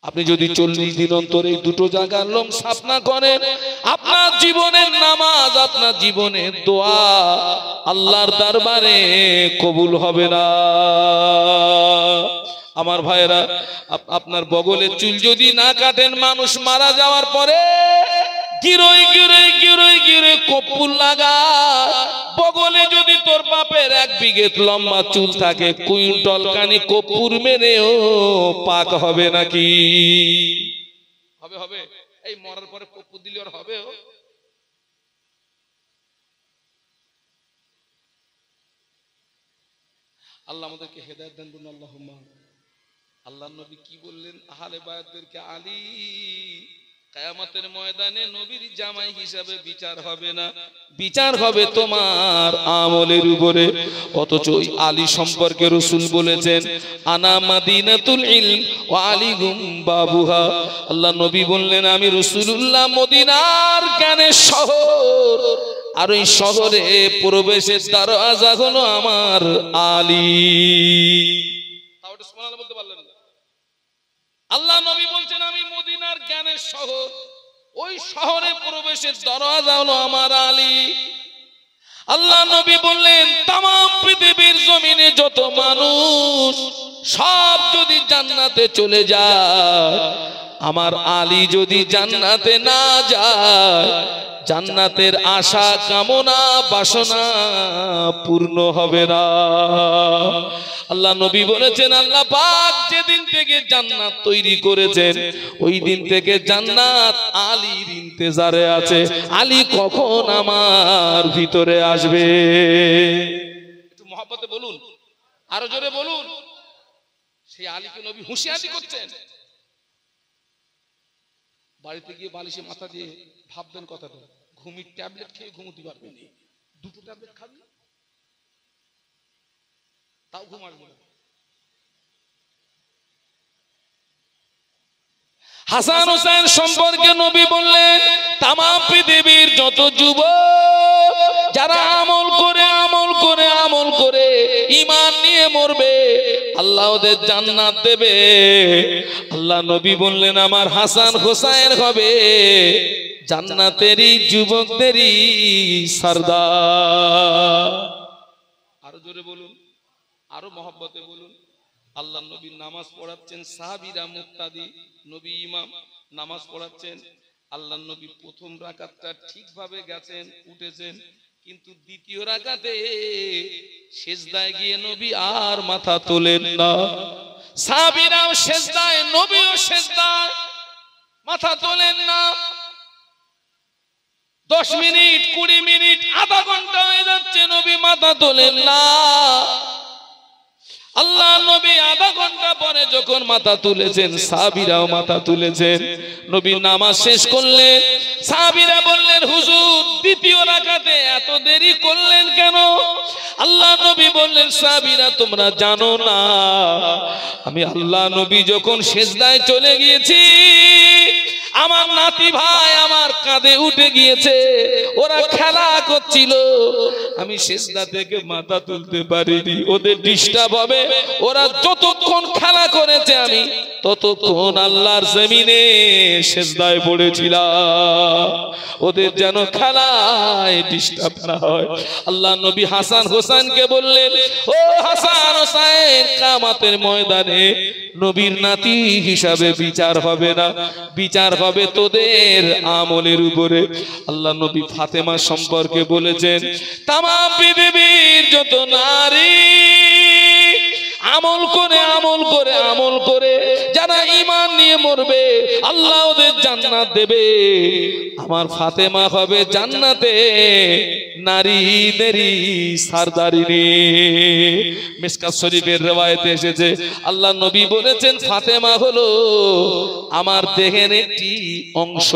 আপনি যদি 40 দিন অন্তরে দুটো জায়গার লোম সাফ না করেন, আপনার জীবনের নামাজ, আপনার জীবনের দোয়া আল্লাহর দরবারে কবুল হবে না। আমার ভাইরা, আপনার বগলের চুল যদি না কাটেন, মানুষ মারা যাওয়ার পরে গিরোই গিরোই গিরোই গিরোই কপুর লাগা। বগলে যদি তোর বাপের 1 বিঘে লম্বা চুল থাকে, কুইন্টাল কানি কপুর মেরেও পাক হবে নাকি? হবে হবে? এই মরার পরে কপুর দিলে আর হবে? আল্লাহ আমাদেরকে হেদায়েত দান করুন, আল্লাহুম্মা। আল্লাহর নবী কি বললেন আহলে বায়াতদেরকে? আলী কিয়ামতের ময়দানে নবীর জামাই হিসাবে বিচার হবে না, বিচার হবে তোমার আমলের উপরে। অথচ ওই আলী সম্পর্কে রাসূল বলেছেন, আনা মাদিনাতুল ইলম ওয়া আলীহুম বাবুহা। আল্লাহ নবী বললেন, আমি রাসূলুল্লাহ মদিনার জ্ঞানের শহর, আর ওই শহরে প্রবেশের দরজা হলো আমার আলী। তাহলে সুবহানাল্লাহ বলতে পারলেন না? আল্লাহ নবী বলছেন, আমি মদিনার জ্ঞানের শহর, ওই শহরে প্রবেশের দরজা হলো আমার আলী। আল্লাহ নবী বললেন, तमाम পৃথিবীর জমিনে যত মানুষ সব যদি জান্নাতে চলে যায়, আমার আলী যদি জান্নাতে না যায়, জান্নাতের আশা কামনা বাসনা পূর্ণ হবে না। আল্লাহ নবী বলেছেন, আল্লাহ পাক যেদিন থেকে জান্নাত তৈরি করেছেন, ওই দিন থেকে জান্নাত আলীর ইন্তজারে আছে। আলী কখন আমার ভিতরে আসবে? একটু মহব্বতে বলুন, আরো জোরে বলুন। সেই আলীকে নবী হুঁশিয়ারি করছেন। বাড়িতে গিয়ে বালিশে মাথা দিয়ে ভাববেন কথাটা, ঘুমির ট্যাবলেট খেয়ে ঘুমোতে পারবেন না। 2টো ট্যাবলেট খাবি, তাও ঘুম আসবে না। হাসান হোসেন সম্পর্কে নবী বললেন, तमाम পৃথিবীর যত যুবক যারা আমল করে আমল করে আমল করে ঈমান নিয়ে মরবে, আল্লাহ ওদের জান্নাত দেবে। আল্লাহ নবী বললেন, আমার হাসান হোসেন হবে জান্নাতেরই যুবকদেরই সরদার। আরো জোরে বলুন, আরো মহব্বতে বলুন। আল্লাহ নবী নামাজ পড়াচ্ছেন, সাহাবীরা মুক্তাদি, নবী ইমাম নামাজ পড়াচ্ছেন। আল্লাহ নবী প্রথম রাকাতটা ঠিকভাবে গেছেন, উঠেছেন, কিন্তু দ্বিতীয় রাকাতে সিজদায় গিয়ে নবী আর মাথা তোলেন না। সাহাবীরাও সিজদায়, নবীও সিজদায়, মাথা তোলেন না। 10 মিনিট 20 মিনিট আধা ঘন্টা হয়ে যাচ্ছে, নবী মাথা তোলেন না। আল্লাহ নবী আধা ঘন্টা পরে যখন মাথা তুলেছেন, সাহাবীরাও মাথা তুলেছেন। নবী নামাজ শেষ করলেন। সাহাবীরা বললেন, হুজুর দ্বিতীয় রাকাতে এত দেরি করলেন কেন? আল্লাহ নবী বললেন, সাহাবীরা তোমরা জানো না, আমি আল্লাহ নবী যখন সিজদায় চলে গিয়েছি, আমার নাতি ভাই আমার কাঁধে উঠে গিয়েছে, ওরা খেলা করছিল, আমি সিজদা থেকে মাথা তুলতে পারিনি, ওদের ডিস্টার্ব হবে। ওরা যতক্ষণ খেলা করেছে আমি ততক্ষণ আল্লাহর জমিনে সিজদায় পড়েছিলাম, ওদের যেন খেলায় ডিস্টার্ব না হয়। আল্লাহ নবী হাসান হোসেনকে বললেন, ও হাসান হোসেন, কিয়ামতের ময়দানে নবীর নাতি হিসাবে বিচার হবে না, বিচার হবে তোদের আমলের উপরে। আল্লাহ নবী ফাতেমা সম্পর্কে বলেছেন, तमाम পৃথিবীর যত নারী আমল করে আমল করে আমল করে যারা ঈমান নিয়ে মরবে, আল্লাহ ওদের জান্নাত দেবে। আমার ফাতেমা হবে জান্নাতে নারীদেরই সরদারিনী। মিশকাত শরীফের রওয়ায়েতে এসেছে, আল্লাহ নবী বলেছেন, ফাতেমা হলো আমার দেহের একটি অংশ।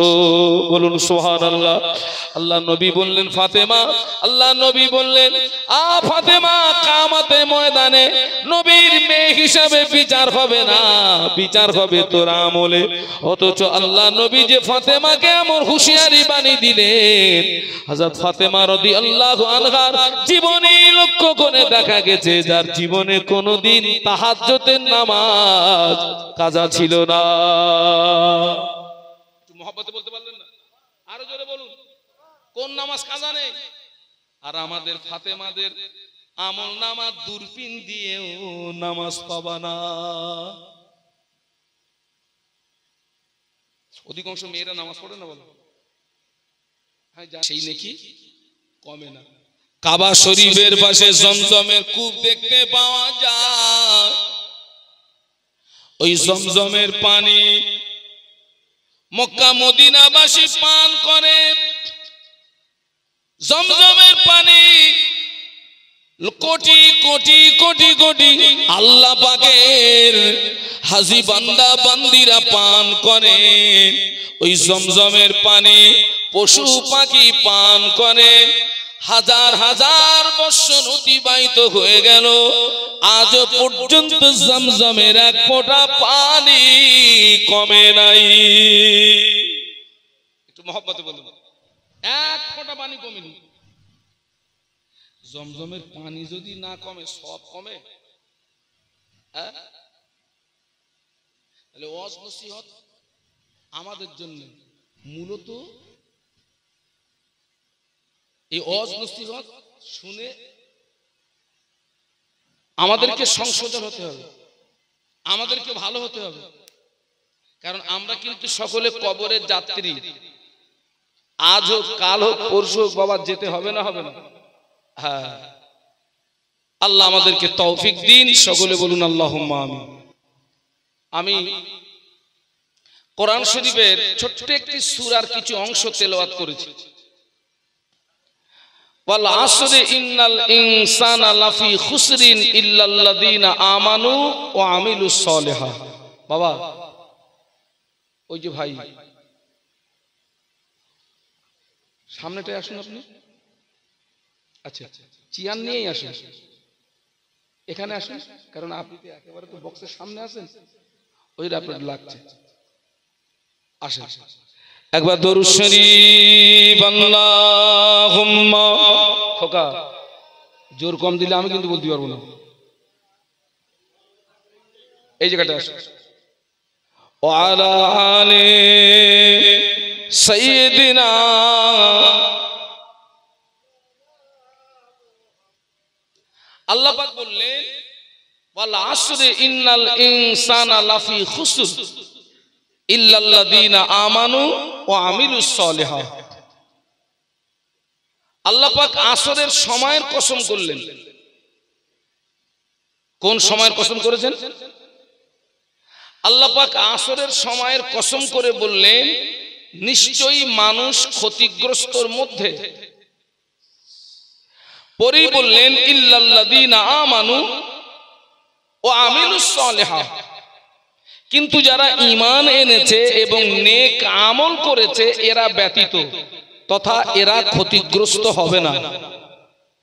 বলুন সুবহানাল্লাহ। আল্লাহ নবী বললেন, ফাতেমা, আল্লাহ নবী বললেন, আ ফাতেমা, কিয়ামতের ময়দানে নবীর মেয়ে হিসাবে বিচার হবে না, বিচার হবে তোর আমলে। অথচ আল্লাহ নবী যে ফাতেমাকে এমন হুঁশিয়ারি বাণী দিলেন, হযরত ফাতেমা রাদিয়াল্লাহু আনহার জীবনী লক্ষ্য করে দেখা গেছে যার জীবনে কোনোদিন তাহাজ্জুদের নামাজ কাজা ছিল না। একটু মহব্বতে বলতে পারলেন না? আরো জোরে বলুন, কোন নামাজ কাজা নেই? আর আমাদের ফাতেমাদের আমল নামাজ দূরবীন দিয়েও নামাজ পাবা না। অধিকাংশ মেয়েরা নামাজ পড়ে না, বলো? হ্যাঁ, সেই নাকি কমে না। কাবা শরীফের পাশে জমজমের কূপ দেখতে পাওয়া যায়। ওই জমজমের পানি মক্কা মদিনাবাসী পান করে। জমজমের পানি কোটি কোটি কোটি কোটি আল্লাহ পাকের হাজী বান্দা বান্দিরা পান করে। ওই জমজমের পানি পশু পাখি পান করে। হাজার হাজার বছর অতিবাহিত হয়ে গেল, আজ পর্যন্ত জমজমের এক ফোঁটা পানি কমে নাই। একটু মহব্বতে বলুন, এক ফোঁটা পানি কমেনি। জমজমের পানি যদি না কমে, সব কমে? তাহলে ওয়াজ নসিহত আমাদের জন্য মূলত এই ওয়াজ নসিহত শুনে আমাদেরকে সংশোধন হতে হবে, আমাদেরকে ভালো হতে হবে। কারণ আমরা কিন্তু সকলে কবরের যাত্রী। আজ হোক, কাল হোক, পরশু হোক, বাবা যেতে হবে না, হবে না? হ্যাঁ, আল্লাহ আমাদেরকে তৌফিক দিন। সকলে বলুন আল্লাহুম্মা আমিন। আমি কোরআন শরীফের ছোট্ট একটি সূরার কিছু অংশ তেলাওয়াত করেছি। ওয়াল আসরি ইন্নাল ইনসানা লাফি খুসরিন ইল্লাল্লাযীনা আমানু ওয়া আমিলুস সলিহাত। বাবা, ওই যে ভাই সামনেটায় আসুন আপনি। আচ্ছা, চেয়ার নিয়েই আসুন, এখানে আসুন। কারণ আপনি তো একেবারে তো বক্সের সামনে আছেন, ওই আপনার লাগছে। আসেন একবার দরুদ শরীফ। আল্লাহুম্মা, খোকা জোর কম দিলে আমি কিন্তু বলতে পারবো না। এই জায়গাটা আসুন। ওয়া আলা আলি সাইয়্যিদিনা। আল্লাহ পাক বললেন ওয়াল আসরি ইন্নাল ইনসানা লাফি খুসর ইল্লাল্লাযীনা আমানু ওয়া আমিলুস সলিহাত। আল্লাহ পাক আসরের সময়ের কসম করলেন। কোন সময়ের কসম করেছেন? আল্লাহ পাক আসরের সময়ের কসম করে বললেন নিশ্চয়ই মানুষ ক্ষতিগ্রস্তর মধ্যে। পরেই বললেন ইল্লাল্লাযীনা আমানু ওয়া আমিলুস সলিহাত। কিন্তু যারা ঈমান এনেছে এবং নেক আমল করেছে এরা ব্যতীত, তথা এরা ক্ষতিগ্রস্ত হবে না।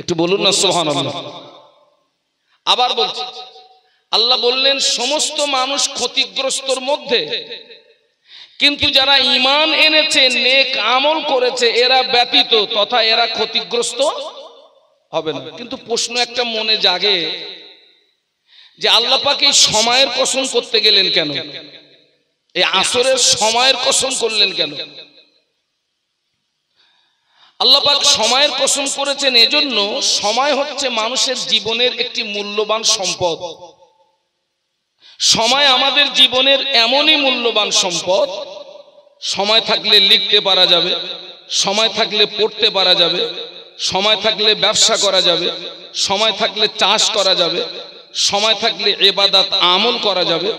একটু বলুন না সুবহানাল্লাহ। আবার বলছি, আল্লাহ বললেন সমস্ত মানুষ ক্ষতিগ্রস্তর মধ্যে, কিন্তু যারা ঈমান এনেছে নেক আমল করেছে এরা ব্যতীত, তথা এরা ক্ষতিগ্রস্ত হবে না। কিন্তু প্রশ্ন একটা মনে জাগে যে আল্লাহ পাক এই সময়ের কসম করতে গেলেন কেন? এই আসরের সময়ের কসম করলেন কেন? আল্লাহ পাক সময়ের কসম করেছেন এজন্য, সময় হচ্ছে মানুষের জীবনের একটি মূল্যবান সম্পদ। সময় আমাদের জীবনের এমনই মূল্যবান সম্পদ, সময় থাকলে লিখতে পারা যাবে, সময় থাকলে পড়তে পারা যাবে, সময় থাকলে ব্যবসা করা যাবে, সময় থাকলে চাষ করা যাবে, সময় থাকলে ইবাদত আমল করা যাবে।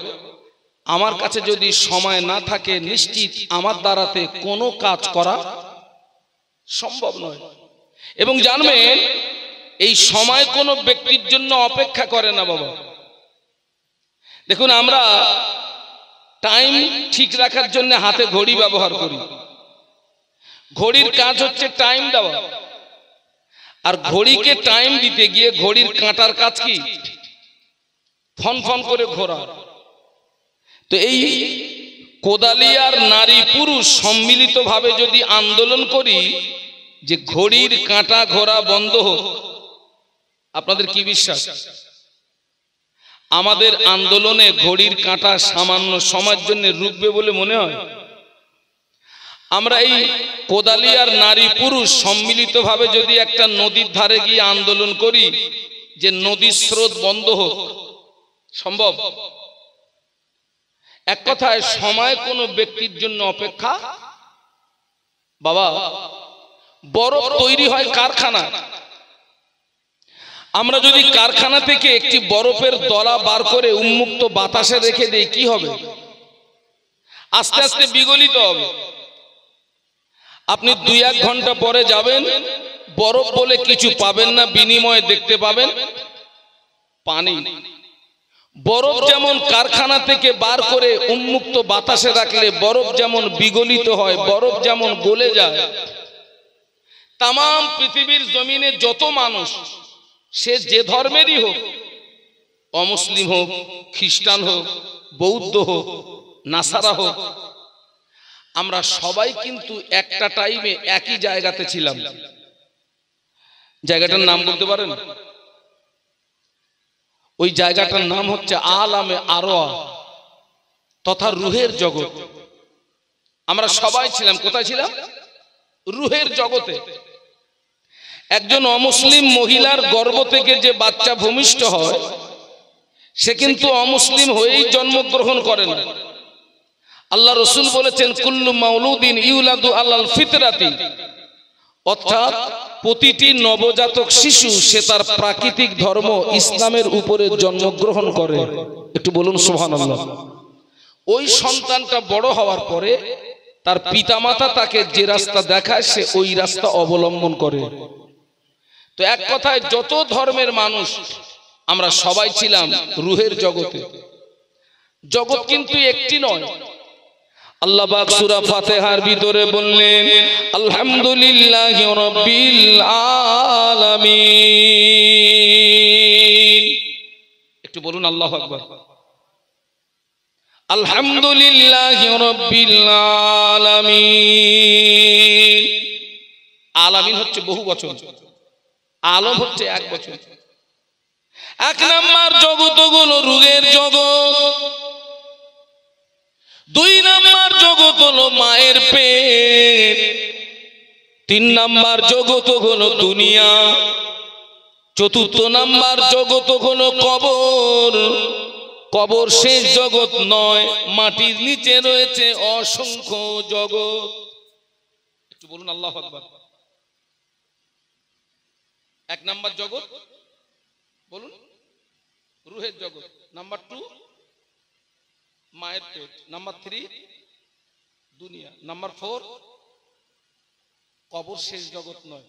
আমার কাছে যদি সময় না থাকে, নিশ্চিত আমার দ্বারাতে কোনো কাজ করা সম্ভব নয়। এবং জানবেন এই সময় কোনো ব্যক্তির জন্য অপেক্ষা করে না বাবা। দেখুন, আমরা টাইম ঠিক রাখার জন্য হাতে ঘড়ি ব্যবহার করি। ঘড়ির কাজ হচ্ছে টাইম দেওয়া, আর ঘড়িকে টাইম দিতে গিয়ে ঘড়ির কাঁটার কাজ কি? ফন ফন করে ঘোরা। তো এই কোদালি আর নারী পুরুষ সম্মিলিতভাবে যদি আন্দোলন করি যে ঘড়ির কাঁটা ঘোরা বন্ধ হোক, আপনাদের কি বিশ্বাস আমাদের আন্দোলনে ঘড়ির কাঁটা সামান্য সময়ের জন্য রুখবে বলে মনে হয়? আমরা এই কোদালি আর নারী পুরুষ সম্মিলিতভাবে যদি একটা নদীর ধারে গিয়ে আন্দোলন করি যে নদীর স্রোত বন্ধ হোক, সম্ভব? এক কথায় সময় কোনো ব্যক্তির জন্য অপেক্ষা। বাবা, বরফ তৈরি হয় কারখানা। আমরা যদি কারখানা থেকে একটি বরফের দলা বার করে উন্মুক্ত বাতাসে রেখে দেই, কি হবে? আস্তে আস্তে বিগলিত হবে। আপনি 2-1 ঘন্টা পরে যাবেন, বরফ বলে কিছু পাবেন না, বিনিময়ে দেখতে পাবেন পানি। বরফ যেমন কারখানা থেকে বার করে উন্মুক্ত বাতাসে রাখলে বরফ যেমন বিগলিত হয়, বরফ যেমন গলে যায়, তাম পৃথিবীর জমিনে যত মানুষ, সে যে ধর্মেরই হোক, অমুসলিম হোক, খ্রিস্টান হোক, বৌদ্ধ হোক, নাসারা হোক, আমরা সবাই কিন্তু একটা টাইমে একই জায়গাতে ছিলাম। জায়গাটার নাম বলতে পারেন? ওই জায়গাটার নাম হচ্ছে আলামে আরওয়াহ তথা রুহের জগৎ। আমরা সবাই ছিলাম কোথায় ছিলাম? রুহের জগতে। একজন অমুসলিম মহিলার গর্ভ থেকে যে বাচ্চা ভূমিষ্ঠ হয়, সে কিন্তু অমুসলিম হয়েই জন্মগ্রহণ করে না। আল্লাহ রসুল বলেছেন, কুল্লু মাউলুদিন ইউলাদু আলাল ফিতরাতি, অর্থাৎ প্রতিটি নবজাতক শিশু সে তার প্রাকৃতিক ধর্ম ইসলামের উপরে জন্মগ্রহণ করে। একটু বলুন সুবহানাল্লাহ। ওই সন্তানটা বড় হওয়ার পরে তার পিতামাতা তাকে যে রাস্তা দেখায় সে ওই রাস্তা অবলম্বন করে। তো এক কথায় যত ধর্মের মানুষ আমরা সবাই ছিলাম রুহের জগতে। জগৎ কিন্তু একটি নয়। আল্লাহ পাক সূরা ফাতিহার ভিতরে বললেন, আলহামদুলিল্লাহি রাব্বিল আলামিন। একটু বলুন আল্লাহু আকবার। আলহামদুলিল্লাহি রাব্বিল আলামিন। আলামিন হচ্ছে বহু বচন, আলম হচ্ছে এক বচন। 1 নাম্বার জগৎ হলো রুহের জগৎ, 2 নাম্বার জগৎ হলো মায়ের পেট, 3 নাম্বার জগৎ হলো দুনিয়া, 4র্থ নাম্বার জগৎ হলো কবর। কবর শেষ জগৎ নয়, মাটির নিচে রয়েছে অসংখ্য জগৎ। একটু বলুন আল্লাহু আকবার। 1 নাম্বার জগৎ বলুন রুহের জগৎ, নাম্বার 2 মায়ের পেট, নাম্বার 3 দুনিয়া, নাম্বার 4 কবর শেষ জগৎ নয়।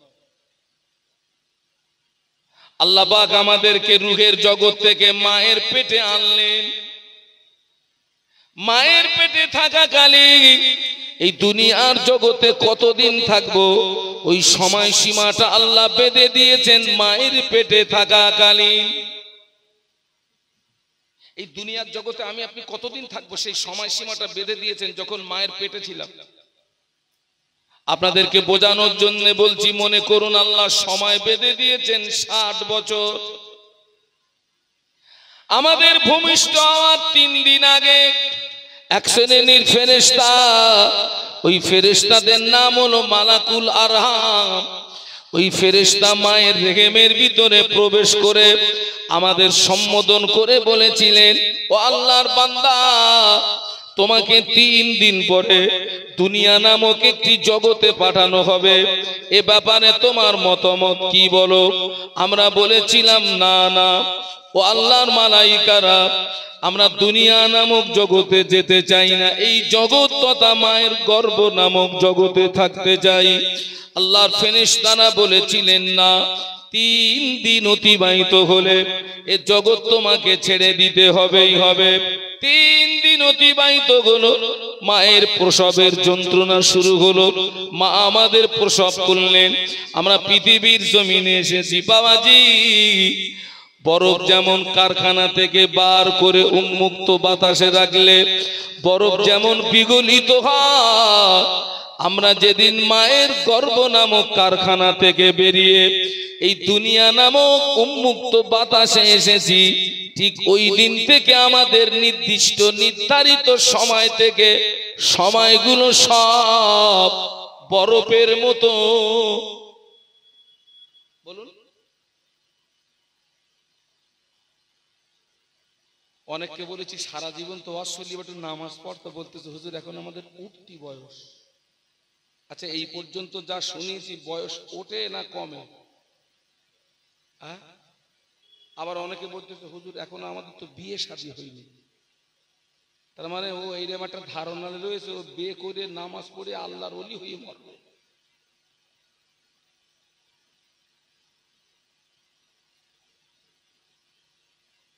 আল্লাহ পাক আমাদেরকে রুহের জগৎ থেকে মায়ের পেটে আনলেন। মায়ের পেটে থাকাকালীন এই দুনিয়ার জগতে কতদিন থাকবো ওই সময় সীমাটা আল্লাহ বেঁধে দিয়েছেন মায়ের পেটে থাকাকালীন। এই দুনিয়ার জগতে আমি আপনি কতদিন থাকবো সেই সময় সীমাটা বেঁধে দিয়েছেন যখন মায়ের পেটে ছিলাম। আপনাদেরকে বোঝানোর জন্য বলছি, মনে করুন আল্লাহ সময় বেঁধে দিয়েছেন 60 বছর। আমাদের ভূমিষ্ঠ হওয়ার 3 দিন আগে এক শ্রেণীর ফেরেশতা, ওই ফেরেশতাদের নাম হলো মালাকুল আরহাম, ওই ফেরেশতা মায়ের রেহেমের ভিতরে প্রবেশ করে আমাদের সম্বোধন করে বলেছিলেন, ও আল্লাহর বান্দা, তোমাকে 3 দিন পরে দুনিয়া নামক একটি জগতে পাঠানো হবে, এ ব্যাপারে তোমার মতামত কি বলো? আমরা বলেছিলাম, না না ও আল্লাহর মালাইকারা, আমরা দুনিয়া নামক জগতে যেতে চাই না, এই জগৎ তথা মায়ের গর্ভ নামক জগতে থাকতে চাই। আল্লাহর ফেরেশতারা বলেছিলেন, না, 3 দিন অতিবাহিত হলে এ জগৎ তোমাকে ছেড়ে দিতে হবেই হবে। 3 দিন অতিবাহিত হলো, মায়ের প্রসবের যন্ত্রণা শুরু হলো। মা আমাদের প্রসব করলেন। আমরা পৃথিবীর জমিনে এসেছি বাবাজি, বরফ যেমন কারখানা থেকে বার করে উন্মুক্ত বাতাসে রাখলে বরফ যেমন বিগলিত হয়, আমরা যেদিন মায়ের গর্ভ নামক কারখানা থেকে বেরিয়ে এই দুনিয়া নামক উন্মুক্ত বাতাসে এসেছি, ঠিক ওই দিন থেকে আমাদের নির্দিষ্ট নির্ধারিত সময় থেকে সময়গুলো সব বরফের মতো। বলুন, অনেককে বলেছি সারা জীবন তো অশ্বলি একটু নামাজ পড়তে, বলতেছে হুজুর এখন আমাদের উঠতি বয়স। আচ্ছা, এই পর্যন্ত যা শুনিয়েছি বয়স ওঠে না কমে? আবার অনেকে বলতেছে হুজুর এখন আমাদের তো বিয়ে শাদী হয়নি। তার মানে ও এইরকম একটা ধারণা রয়েছে ও বিয়ে করে নামাজ পড়ে আল্লাহর ওলি হয়ে মরবে।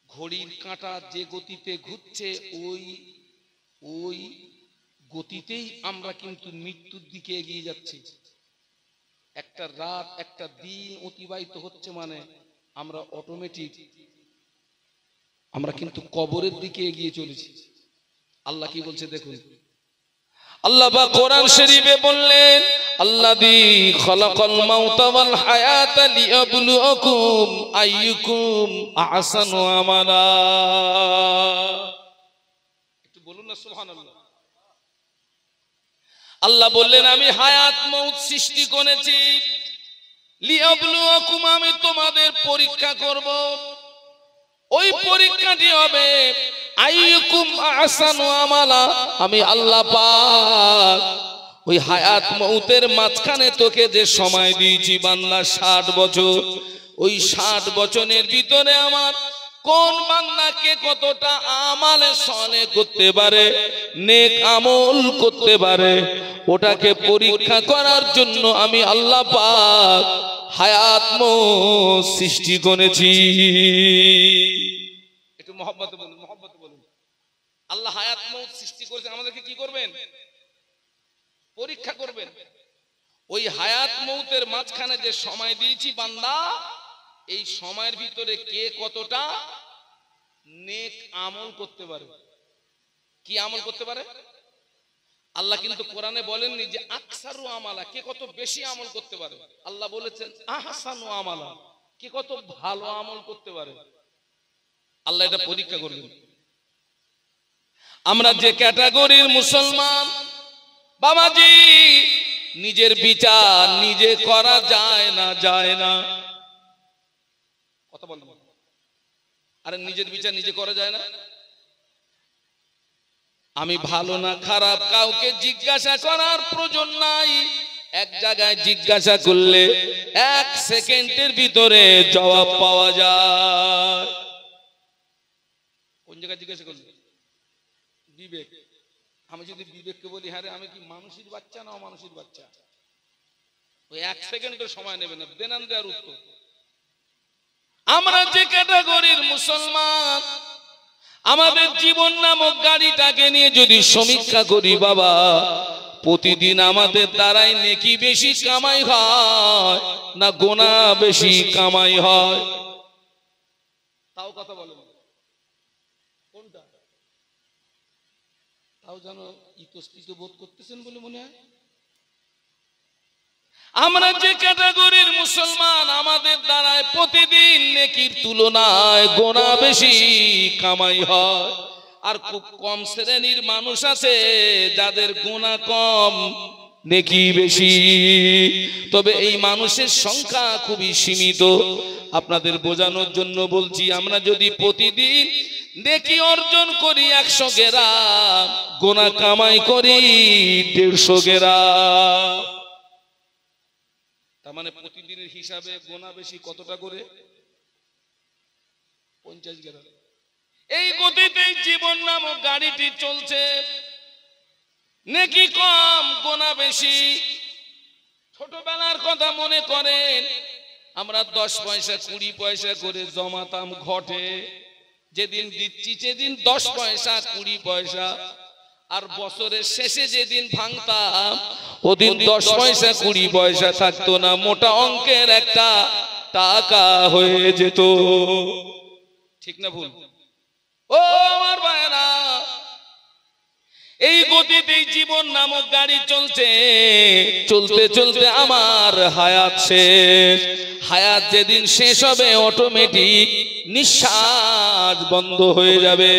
ঘড়ির কাঁটা যে গতিতে ঘুরছে ওই ওই গতিতেই আমরা কিন্তু মৃত্যুর দিকে এগিয়ে যাচ্ছি। একটা রাত একটা দিন অতিবাহিত হচ্ছে মানে আমরা অটোমেটিক আমরা কিন্তু কবরের দিকে এগিয়ে চলেছি। আল্লাহ কি বলছে দেখুন, আল্লাহ পাক কোরআন শরীফে বললেন, আল্লাযী খালাকাল মাউতা ওয়াল হায়াতা লিয়াবলুয়াকুম আইয়ুকুম আহসানু আমালা। একটু বলুন না সুবহানাল্লাহ। আল্লাহ বললেন আমি হায়াত মউত সৃষ্টি করেছি, লিয়াবলুয়াকুম আমি তোমাদের পরীক্ষা করব। ওই পরীক্ষাটি হবে আইয়ুকুম আহসানু আমালা। আমি আল্লাহ পাক ওই হায়াত মউতের মাঝখানে তোকে যে সময় দিয়েছি বান্দা 60 বছর, ওই 60 বছরের ভিতরে আমার কোন বান্দাকে কতটা আমালে সলে করতে পারে, নেক আমল করতে পারে, ওটাকে পরীক্ষা করার জন্য আমি আল্লাহ পাক হায়াত মউত সৃষ্টি করেছি। একটু মহব্বতে বলুন, মহব্বতে বলুন। আল্লাহ হায়াত মউত সৃষ্টি করেছে, আমাদেরকে কি করবেন? পরীক্ষা করবেন। ওই হায়াত মউতের মাঝখানে যে সময় দিয়েছি বান্দা, এই সময়ের ভিতরে কে কতটা নেক আমল করতে পারে। কি আমল করতে পারে? আল্লাহ কিন্তু কোরআনে বলেননি যে আকসারু আমালা, কে কত বেশি আমল করতে পারে। আল্লাহ বলেছেন আহসানু আমালা, কে কত ভালো আমল করতে পারে। আল্লাহ এটা পরীক্ষা করবেন। আমরা যে ক্যাটাগরির মুসলমান বাবাজি, নিজের বিচার নিজে করা যায় না, যায় না। কথা বলবো, আরে নিজের বিচার নিজে করা যায় না। আমি ভালো না খারাপ কাউকে জিজ্ঞাসা করার প্রয়োজন নাই। এক জায়গায় জিজ্ঞাসা করলে 1 সেকেন্ডের ভিতরে জবাব পাওয়া যায়। কোন জায়গায় জিজ্ঞাসা করলে? বিবেক। আমি যদি বিবেককে বলি হ্যাঁ রে আমি কি মানুষের বাচ্চা না অমানুষের বাচ্চা, ওই 1 সেকেন্ডের সময় নেবে না, দেনান দেওয়ার উত্তর। আমরা যে ক্যাটাগরির মুসলমান, আমাদের জীবন নামক গাড়িটাকে নিয়ে যদি সমীক্ষা করি বাবা, প্রতিদিন আমাদের দ্বারাই নেকি বেশি কামাই হয় না গোনা বেশি কামাই হয়? তাও কথা বলেন কোনটা? তাও যেন ইতস্তিত বোধ করতেছেন বলে মনে হয়। আমরা যে ক্যাটাগরির মুসলমান, আমাদের দ্বারায় প্রতিদিন নেকির তুলনায় গোনা বেশি কামাই হয়। আর খুব কম শ্রেণীর মানুষ আছে যাদের গোনা কম নেকি বেশি। তবে এই মানুষের সংখ্যা খুবই সীমিত। আপনাদের বোঝানোর জন্য বলছি, আমরা যদি প্রতিদিন নেকি অর্জন করি 100 গ্রাম, গোনা কামাই করি 150 গ্রাম। তার মানে প্রতিদিনের হিসাবে গোনা বেশি কতটা করে? 50 গ্রাম। এই গতিতেই জীবন নামক গাড়িটি চলছে। নেকি কম গোনা বেশি। ছোটবেলার কথা মনে করেন, আমরা 10 পয়সা 20 পয়সা করে জমাতাম ঘটে। যেদিন দিচ্ছি সেদিন 10 পয়সা 20 পয়সা, আর বছরের শেষে যেদিন ভাঙতাম ওদিন 10 পয়সা 20 পয়সা থাকতো না, মোটা অঙ্কের একটা টাকা হয়ে যেত। ঠিক না ভুল? ও আমার ভাইরা, এই গতিতেই জীবন নামক গাড়ি চলছে, চলতে চলতে আমার হায়াত শেষ। হায়াত যেদিন শেষ হবে অটোমেটিক নিঃশ্বাস বন্ধ হয়ে যাবে।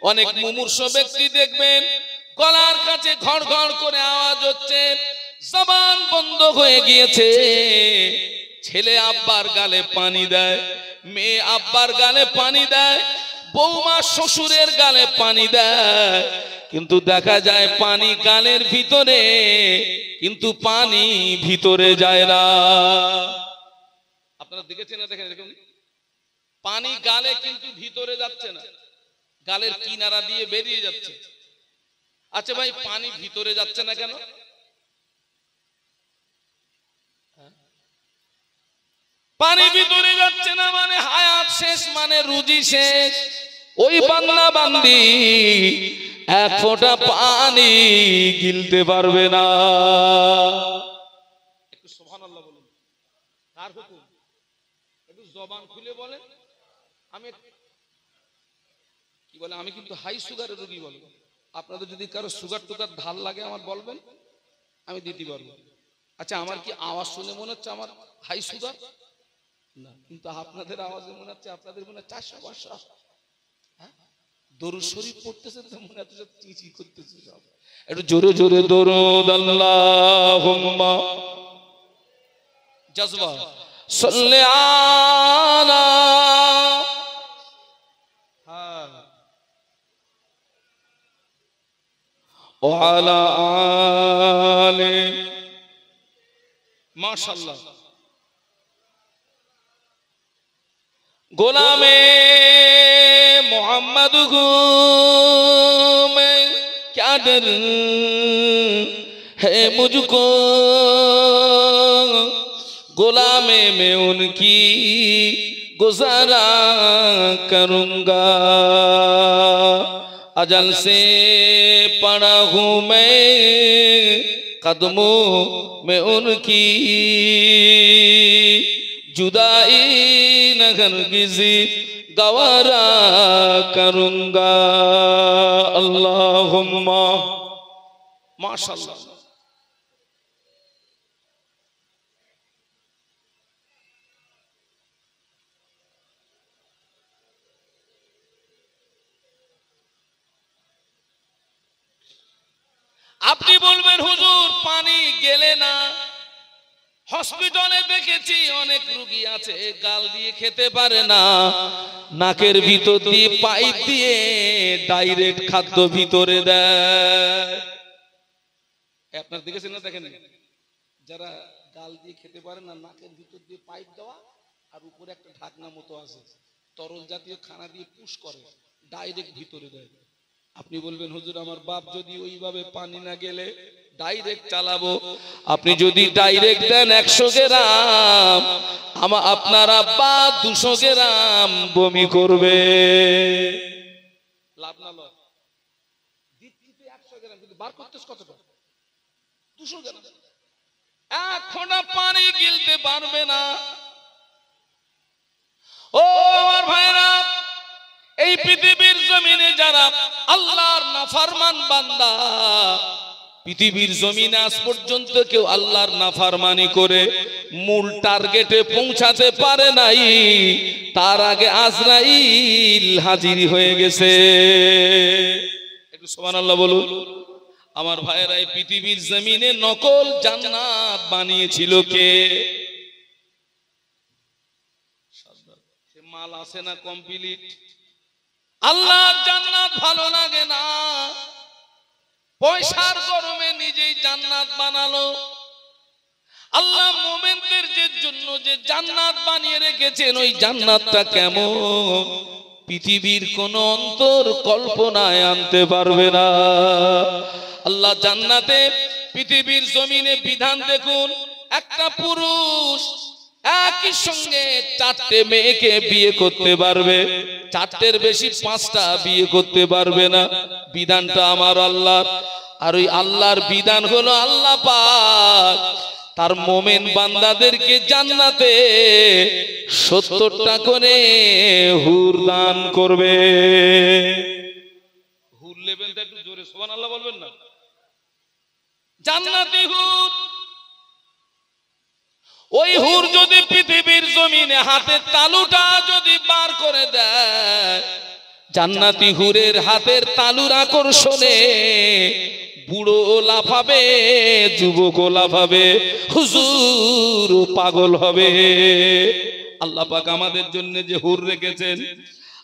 অনেক মুমূর্ষ ব্যক্তি দেখবেন গলার কাছে ঘড় ঘড় করে আওয়াজ হচ্ছে, জবান বন্ধ হয়ে গিয়েছে। ছেলে আব্বার গালে পানি দেয়, মেয়ে আব্বার গালে পানি দেয়, বৌমা শ্বশুরের গালে পানি দেয়, কিন্তু দেখা যায় পানি গালের ভিতরে, কিন্তু পানি ভিতরে যায় না। আপনারা দেখেছেন না? দেখেন এরকম পানি গালে কিন্তু ভিতরে যাচ্ছে না, গালের কিনারা দিয়ে বেরিয়ে যাচ্ছে। আচ্ছা ভাই, পানি ভিতরে যাচ্ছে না কেন? পানি ভিতরে যাচ্ছে না মানে হায়াত শেষ, মানে রুজি শেষ। ওই বান্দা বান্দি এক ফোঁটা পানি গিলতে পারবে না। একটু সুবহানাল্লাহ বলুন। কার হুকুম? একটু জবান খুলে বলেন। আমি কি বলে, আমি কিন্তু হাই সুগারের রোগী বলবো। আপনাদের যদি কারো সুগার টুগার ঢাল লাগে আমার বলবেন, আমি দিতে পারবো। আচ্ছা, আমার কি আওয়াজ শুনে মনে হচ্ছে আমার হাই সুগার? না, কিন্তু আপনাদের আওয়াজে মনে হচ্ছে আপনাদের মনে 400-500। দরুদ শরীফ পড়তেছেন তো মনে হচ্ছে চিচি করতেছে সব। একটু জোরে জোরে দরুদ আল্লাহুম্মা জজবা সাল্লি আলা। হ্যাঁ, ওয়া আলা আলি। মাশাআল্লাহ। গোলামে मोहम्मद को मैं क्या डर है मुझको, गुलामे में उनकी गुजारा करूंगा। अजल से पड़ा हूँ मैं कदमों में उनकी, जुदाई न हरगिज़ गवारा करूंगा। अल्लाहुम्मा। माशाअल्लाह। আপনি বলবেন হুজুর পানি গেলে না। হসপিটালে দেখেছি অনেক রোগী আছে গাল দিয়ে খেতে পারে না, নাকের ভিতর দিয়ে পাইপ দিয়ে ডাইরেক্ট খাদ্য ভিতরে দেয়। আপনারা দেখেছেন না? দেখেন, যারা গাল দিয়ে খেতে পারে না, নাকের ভিতর দিয়ে পাইপ দেওয়া আর উপরে একটা ঢাকনা মতো আছে, তরল জাতীয় খানা দিয়ে পুশ করে ডাইরেক্ট ভিতরে দেয়। আপনি বলবেন হুজুর আমার বাপ যদি ওইভাবে পানি না গেলে ডাইরেক্ট চালাবো। আপনি যদি ডাইরেক্ট দেন 100 গ্রাম, আপনার আব্বা 200 গ্রাম বমি করবে। লাভ না লস? দিতে 100 গ্রাম, কিন্তু বার করতেছ কতটা? 200 গ্রাম। এক ফোঁটা পানি গিলতে পারবে না। ও আমার ভাইরা, এই পৃথিবীর জমিনে যারা আল্লাহর নাফরমান বান্দা, পৃথিবীর জমিনে আজ পর্যন্ত কেউ আল্লাহর নাফরমানি করে মূল টার্গেটে পৌঁছাতে পারে নাই, তার আগে আজরাইল হাজির হয়ে গেছে। একটু সুবহানাল্লাহ বলুন। আমার ভাইয়েরা, এই পৃথিবীর জমিনে নকল জান্নাত বানিয়েছিল কে? সে মাল আছে না কমপ্লিট? আল্লাহর জান্নাত ভালো লাগে না, পয়সার গরমে নিজেই জান্নাত বানালো। আল্লাহ মুমিনদের জন্য যে জান্নাত বানিয়ে রেখেছেন, ওই জান্নাতটা কেমন পৃথিবীর কোন অন্তর কল্পনায় আনতে পারবে না। আল্লাহ জান্নাতে পৃথিবীর জমিনে বিধান দেখুন, একটা পুরুষ একই সঙ্গে 4টে মেয়েকে বিয়ে করতে পারবে, 4টের বেশি 5টা বিয়ে করতে পারবে না। বিধানটা আমার আল্লাহর, আর ওই আল্লাহর বিধান হলো আল্লাহ পাক তার মোমেন বান্দাদেরকে জান্নাতে 70টা করে হুর দান করবে। হুর লেভেলটা একটু জোরে সুবহানাল্লাহ বলবেন না? জান্নাতি হুর। ওই হুর যদি পৃথিবীর জমিনে হাতের তালুটা যদি বার করে দেয়, জান্নাতি হুরের হাতের তালুর আকর্ষণে বুড়ো লাফাবে, যুবক লাফাবে, হুজুর পাগল হবে। আল্লাহ পাক আমাদের জন্য যে হুর রেখেছেন,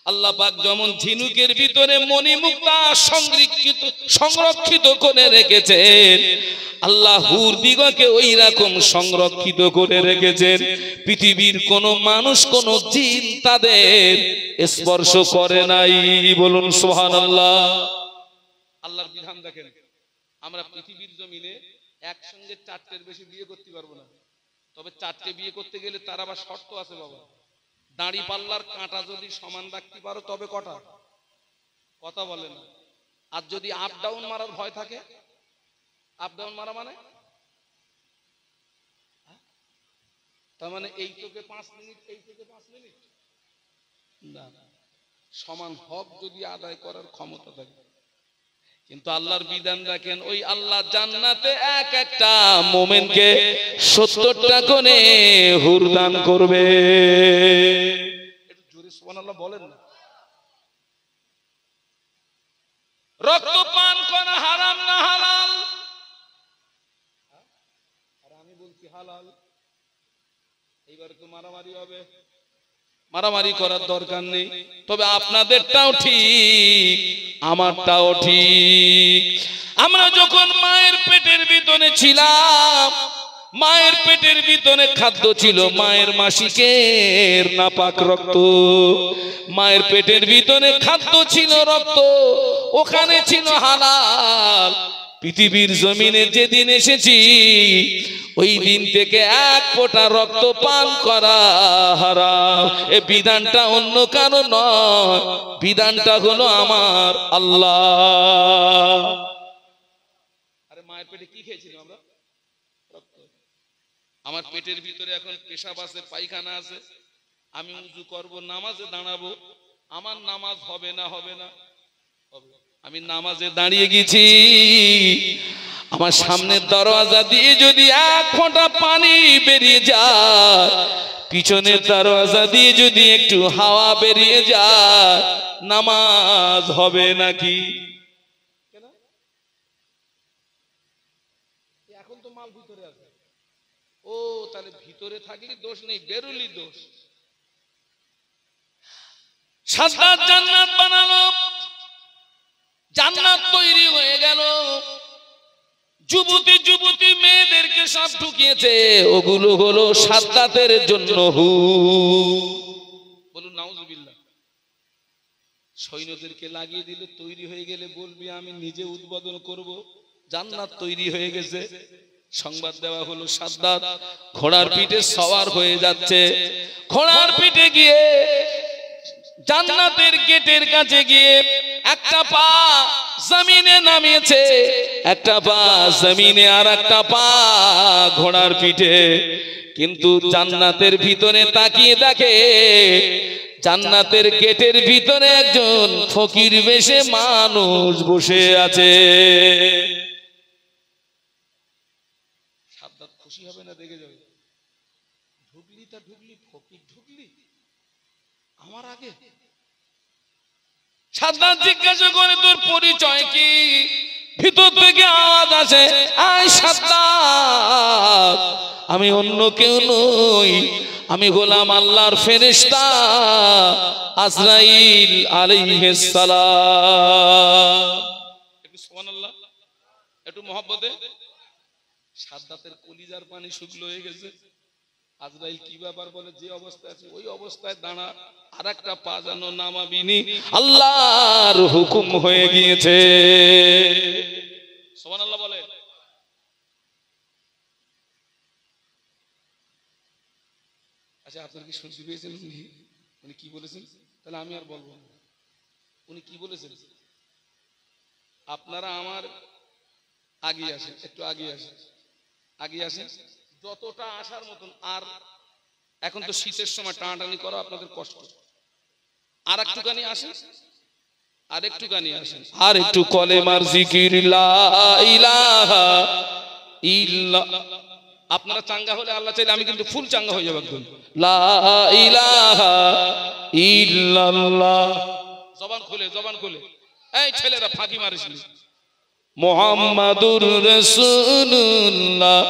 আল্লাহ পাক যেমন ঝিনুকের ভিতরে মণিমুক্তা সংরক্ষিত করে রেখেছেন, আল্লাহ হুর দিগকে ওই রকম সংরক্ষিত করে রেখেছেন। পৃথিবীর কোন মানুষ কোন জিন তাদের স্পর্শ করে নাই। বলুন সুবহানাল্লাহ। আল্লাহর বিধান দেখেন, আমরা পৃথিবীর জমিনে একসঙ্গে 4টের বেশি বিয়ে করতে পারবো না। তবে 4টে বিয়ে করতে গেলে তার আবার শর্ত আছে বাবা। দাড়ি পাল্লার কাঁটা যদি সমান রাখতে পারো তবে কটা? কথা বলে না। আর যদি আপ ডাউন মারার ভয় থাকে, আপ ডাউন মারা মানে তার মানে এই তোকে 5 মিনিট, এই তোকে 5 মিনিট না, সমান হক যদি আদায় করার ক্ষমতা থাকে। কিন্তু আল্লাহর বিধান দেখেন, ওই আল্লাহ জান্নাতে এক একটা মোমেনকে 70টা করে হুর দান করবে। একটু জোরে সুবহানাল্লাহ বলেন না। রক্ত পান করা হারাম না হালাল? আর আমি বলছি হালাল। এইবার তো মারামারি হবে। মারামারি করার দরকার নেই, তবে আপনাদেরটাও ঠিক, আমারটাও ঠিক। আমরা যখন মায়ের পেটের ভিতরে ছিলাম, মায়ের পেটের ভিতরে খাদ্য ছিল মায়ের মাসিকের নাপাক রক্ত। মায়ের পেটের ভিতরে খাদ্য ছিল রক্ত, ওখানে ছিল হালাল। পৃথিবীর জমিনে যেদিন এসেছি, ওই দিন থেকে এক ফোঁটা রক্ত পান করা হারাম। এই বিধানটা অন্য কারো নয়, বিধানটা হলো আমার আল্লাহ। আরে মায়ের পেটে কি খেয়েছিলাম আমরা? রক্ত। আমার পেটের ভিতরে এখন পেশাব আছে, পায়খানা আছে। আমি উযু করব, নামাজে দাঁড়াবো, আমার নামাজ হবে না? হবে না? হবে। আমি নামাজে দাঁড়িয়ে গেছি, আমার সামনের দরওয়াজা দিয়ে যদি এক ফোঁটা পানি বেরিয়ে যায়, পিছনের দরওয়াজা দিয়ে যদি একটু হাওয়া বেরিয়ে যায়, নামাজ হবে নাকি? এখন তো মাল ভিতরে আছে। ও তাহলে ভিতরে থাকলে দোষ নেই, বেরুলি দোষ। সাজ্জাদ জান্নাত বানালো, জান্নাত তৈরি হয়ে গেল। যুবতী যুবতী মেয়েদেরকে সব ঢুকিয়েছে, ওগুলো হলো সাজ্জাদের জন্য হুর। বলুন নাউজুবিল্লাহ। সৈন্যদেরকে লাগিয়ে দিলে, তৈরি হয়ে গেলে বলবি আমি নিজে উদ্বোধন করব, জান্নাত তৈরি হয়ে গেছে। সংবাদ দেওয়া হলো সাজ্জাদ ঘোড়ার পিঠে সওয়ার হয়ে যাচ্ছে। ঘোড়ার পিঠে গিয়ে জান্নাতের গেটের কাছে গিয়ে একটা পা জমিনে নামিয়েছে, একটা পা জমিনে আর একটা পা ঘোড়ার পিঠে। কিন্তু জান্নাতের ভিতরে তাকিয়ে দেখে, জান্নাতের গেটের ভিতরে একজন ফকির বেশে মানুষ বসে আছে। সাজ্জাদ খুশি হবে না? দেখে যাবে। ঢুকলি তা ঢুকলি, ফকির ঢুকলি আমার আগে। সাজ্জাদ জিজ্ঞাসা করে, তোর পরিচয় কি? ভিতর থেকে আওয়াজ আসে, আয় সাজ্জাদ, আমি অন্য কেউ নই, আমি গোলাম আল্লাহর ফেরেশতা আজরাইল আলাইহিস সালাম। একটু সুবহানাল্লাহ, একটু মহব্বতে। সাজ্জাদের কলিজার পানি শুকনো হয়ে গেছে। আজরাইল কি ব্যাপার বলে, যে অবস্থায় আছে ওই অবস্থায় দাঁড়া, আর একটা পা যেন নামাবিনি, আল্লাহর হুকুম হয়ে গিয়েছে। সুবহানাল্লাহ বলে। আচ্ছা, আপনারা কি শুনতে পেয়েছেন উনি কি বলেছেন? তাহলে আমি আর বলবো না। উনি কি বলেছেন? আপনারা আমার আগে আসেন, একটু আগে আসেন, আগে আসেন, যতটা আসার মতন। আর এখন তো শীতের সময় টানাটানি করা আপনাদের কষ্ট, আর একটুখানি আসেন, আর একটুখানি আসেন, আর একটু কলেমার জিকির লা ইলাহা ইল্লাল্লাহ। আপনারা চাঙ্গা হলে আল্লাহ চাইলে আমি কিন্তু ফুল চাঙ্গা হয়ে যাবো একদম। লা ইলাহা ইল্লাল্লাহ। জবান খুলে, জবান খুলে। এই ছেলেরা ফাঁকি মারিস। মুহাম্মাদুর রাসূলুল্লাহ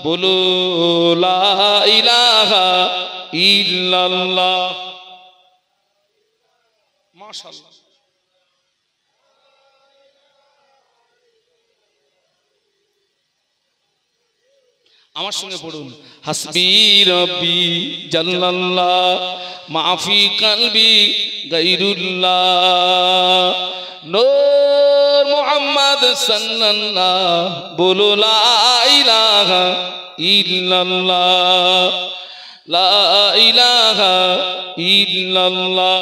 বলো লা ইলাহা ইল্লাল্লাহ। মাশাআল্লাহ। আমার সঙ্গে পড়ুন, হাসবি রব্বি জাল্লাল্লাহ মাফি কলবি গায়রুল্লাহ নূর মুহাম্মদ সাল্লাল্লাহ বলো লা ইলাহা ইল্লাল্লাহ লা ইলাহা ইল্লাল্লাহ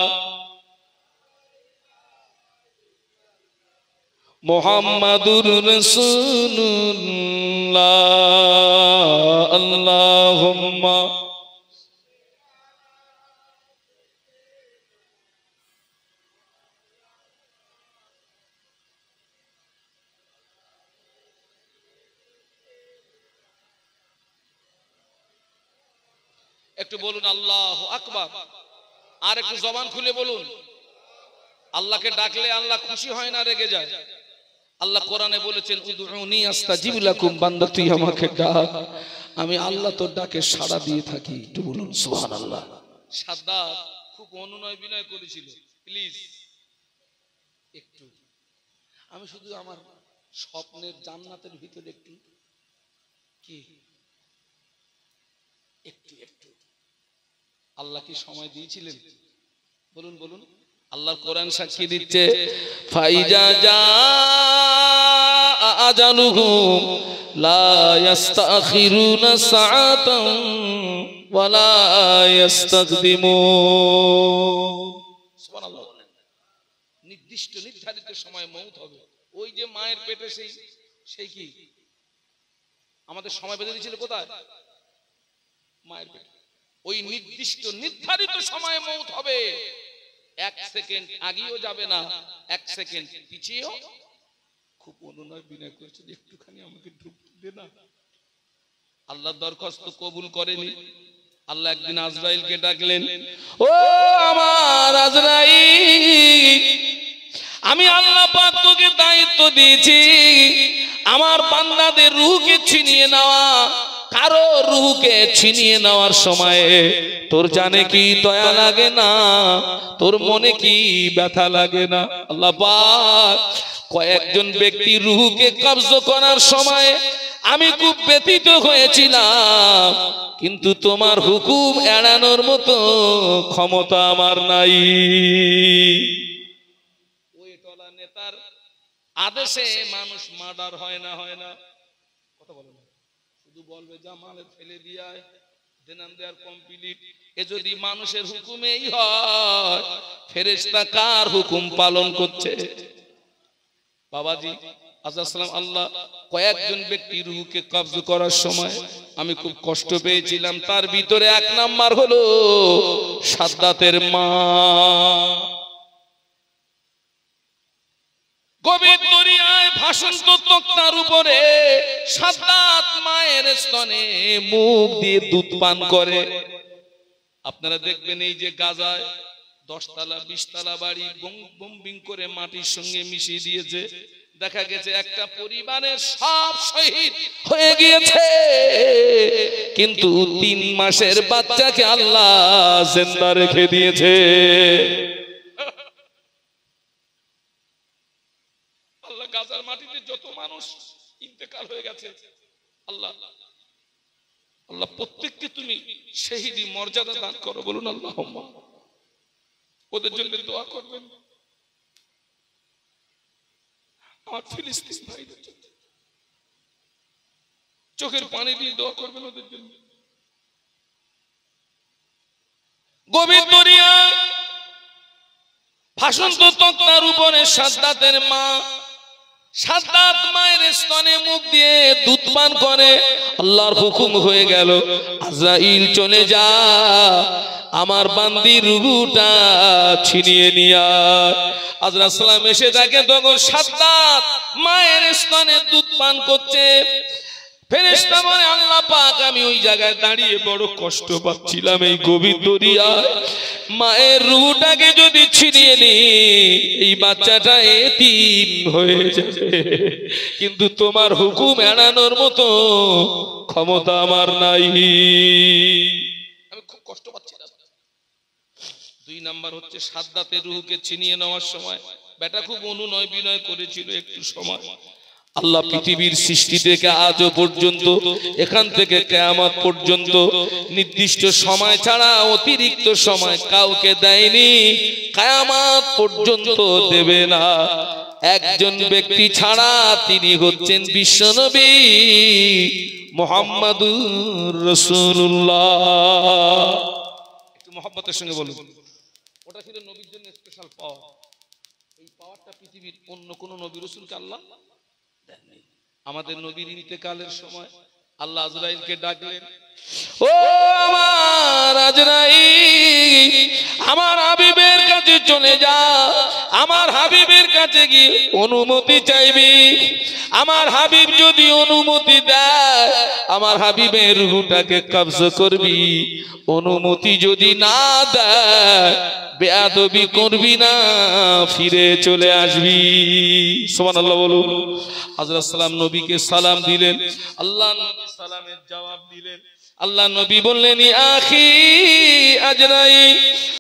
মুহাম্মাদুর রাসূলুল্লাহ। আল্লাহুম্মা একটু বলুন আল্লাহু আকবার। আর একটু জবান খুলে বলুন। আল্লাহকে ডাকলে আল্লাহ খুশি হয় না, রেগে যায়। আল্লাহ কোরআনে বলেছেন উদউনি আস্তাজিব লাকুম, বান্দা তুই আমাকে ডাক, আমি আল্লাহ তোর ডাকে সাড়া দিয়ে থাকি। একটু বলুন সুবহানাল্লাহ। সাদ্দাত খুব অনুনয় বিনয় করেছিল, প্লিজ একটু, আমি শুধু আমার স্বপ্নের জান্নাতের ভিতরে একটু কি একটু একটু আল্লাহ কি সময় দিয়েছিলেন? বলুন বলুন। আল্লাহর কোরআন সাক্ষী দিচ্ছে, ফাইজা জা আজালুহুম লা ইস্তাখিরুনা সাআতান ওয়া লা ইস্তাকদিমুন। সুবহানাল্লাহ। নির্দিষ্ট নির্ধারিত সময় মউত হবে। ওই যে মায়ের পেটে সেই কি আমাদের সময় বেঁধে দিয়েছিল কোথায়? মায়ের পেটে। ওই নির্দিষ্ট নির্ধারিত সময়ে মউত হবে। 1 সেকেন্ড আগেও যাবে না, 1 সেকেন্ড পিছিয়েও। খুব অনুনয় বিনয় করেছে, একটুখানি আমাকে ঢুকতে দে না। আল্লাহ দরখাস্ত কবুল করেনি। আল্লাহ একদিন আজরাইলকে ডাকলেন, ও আমার আজরাইল, আমি আল্লাহ পাক তোকে দায়িত্ব দিয়েছি আমার বান্দাদের রূহকে ছিনিয়ে নেওয়া। কারো রূহকে ছিনিয়ে নেওয়ার সময় তোর জানে কি দয়া লাগে না? তোর মনে কি ব্যথা লাগে না? আল্লাহ পাক কয়েকজন ব্যক্তি রূহকে কবজ করার সময় আমি খুব ব্যথিত হয়েছিলাম, কিন্তু তোমার হুকুম এড়ানোর মতো ক্ষমতা আমার নাই। ওই টলা নেতার আদেশে মানুষ মার্ডার হয় না, হয় না? কথা বলো না, শুধু বলবে জামালে ফেলে দিয়ায় দেনান দেয়ার কমপ্লিট। এ যদি মানুষের হুকুমেই হয়, ফেরেশতা কার হুকুম পালন করছে? বাবাজি আজাসালাম আল্লাহ কয়েকজন ব্যক্তি রূহকে কবজ করার সময় আমি খুব কষ্ট পেয়েছিলাম। তার ভিতরে 1 নাম্বার হলো সাদ্দাতের মা। গভীর দরিয়ায় ভাসন্ত তক্তার উপরে সাদ্দাত মায়ের স্তনে মুখ দিয়ে দুধ পান করে। আপনারা দেখবেন এই যে গাজায় 10 তলা 20 তলা বাড়ি বোম্বিং করে মাটির সঙ্গে মিশিয়ে দিয়েছে। দেখা গেছে একটা পরিবারের সব শহীদ হয়ে গিয়েছে, কিন্তু 3 মাসের বাচ্চাকে আল্লাহ জিন্দা রেখে দিয়েছে। আল্লাহ গাজার মাটিতে যত মানুষ ইন্তেকাল হয়ে গেছে, আল্লাহ আল্লাহ প্রত্যেককে তুমি শহীদি মর্যাদা দান করো। বলুন আল্লাহুম্মা। ওদের জন্য দোয়া করবেন। আমার ফিলিস্তিন ভাইদের জন্য চোখের পানি দিয়ে দোয়া করবেন ওদের জন্য। গভীর দরিয়া ভাসন্ত তক্তার উপরে সাদ্দাতের মা সাদ্দাত মায়ের স্তনে মুখ দিয়ে দুধ পান করে। আল্লাহর হুকুম হয়ে গেল, আজরাইল চলে যা, আমার বান্দির রূহটা ছিনিয়ে নিয়া। আজরাইল সালাম এসে থাকে, তখন সাদ্দাত মায়ের স্তনে দুধ পান করছে। ফেরেশতা বলে, আল্লাহ পাক, আমি ওই জায়গায় দাঁড়িয়ে বড় কষ্ট পাচ্ছিলাম, এই গভীর দরিয়ায় মায়ের রূহটাকে যদি ছিনিয়ে নি, এই বাচ্চাটা এতিম হয়ে যাবে, কিন্তু তোমার হুকুম এড়ানোর মতো ক্ষমতা আমার নাই, আমি খুব কষ্ট পাচ্ছিলাম। 2 নাম্বার হচ্ছে সাদ্দাতের রূহকে ছিনিয়ে নেওয়ার সময় বেটা খুব অনুনয় বিনয় করেছিল একটু সময়। আল্লাহ পৃথিবীর সৃষ্টি থেকে আজও পর্যন্ত, এখান থেকে কিয়ামত পর্যন্ত নির্দিষ্ট সময় ছাড়া অতিরিক্ত সময় কাউকে দেয়নি, কিয়ামত পর্যন্ত দেবে না। একজন ব্যক্তি ছাড়া, তিনি হচ্ছেন বিশ্বনবী মুহাম্মাদুর রাসূলুল্লাহ। একটু মহব্বতের সঙ্গে বলুন, ওটা ছিল নবীর জন্য স্পেশাল পাওয়ার। এই পাওয়ারটা পৃথিবীর অন্য কোন নবী রাসূলকে আল্লাহ দেন নাই। আমাদের নবীর ইন্তেকালের সময় আল্লাহ আজরাইলকে ডাকলেন, ও আমার আজরাইল, আমার হাবিবের কাছে চলে যা, আমার হাবিবের কাছে গিয়ে অনুমতি চাইবি। আমার হাবিব যদি অনুমতি দেয়, আমার হাবিবের রূহটাকে কবজা করবি। অনুমতি যদি না দেয়, বেয়াদবি করবি না, ফিরে চলে আসবি। সুবহানাল্লাহ বলুন। হযরত সালাম নবীকে সালাম দিলেন, আল্লাহ নবী সালামের জবাব দিলেন। আল্লাহ নবী বললেন, আখি আজরাইল,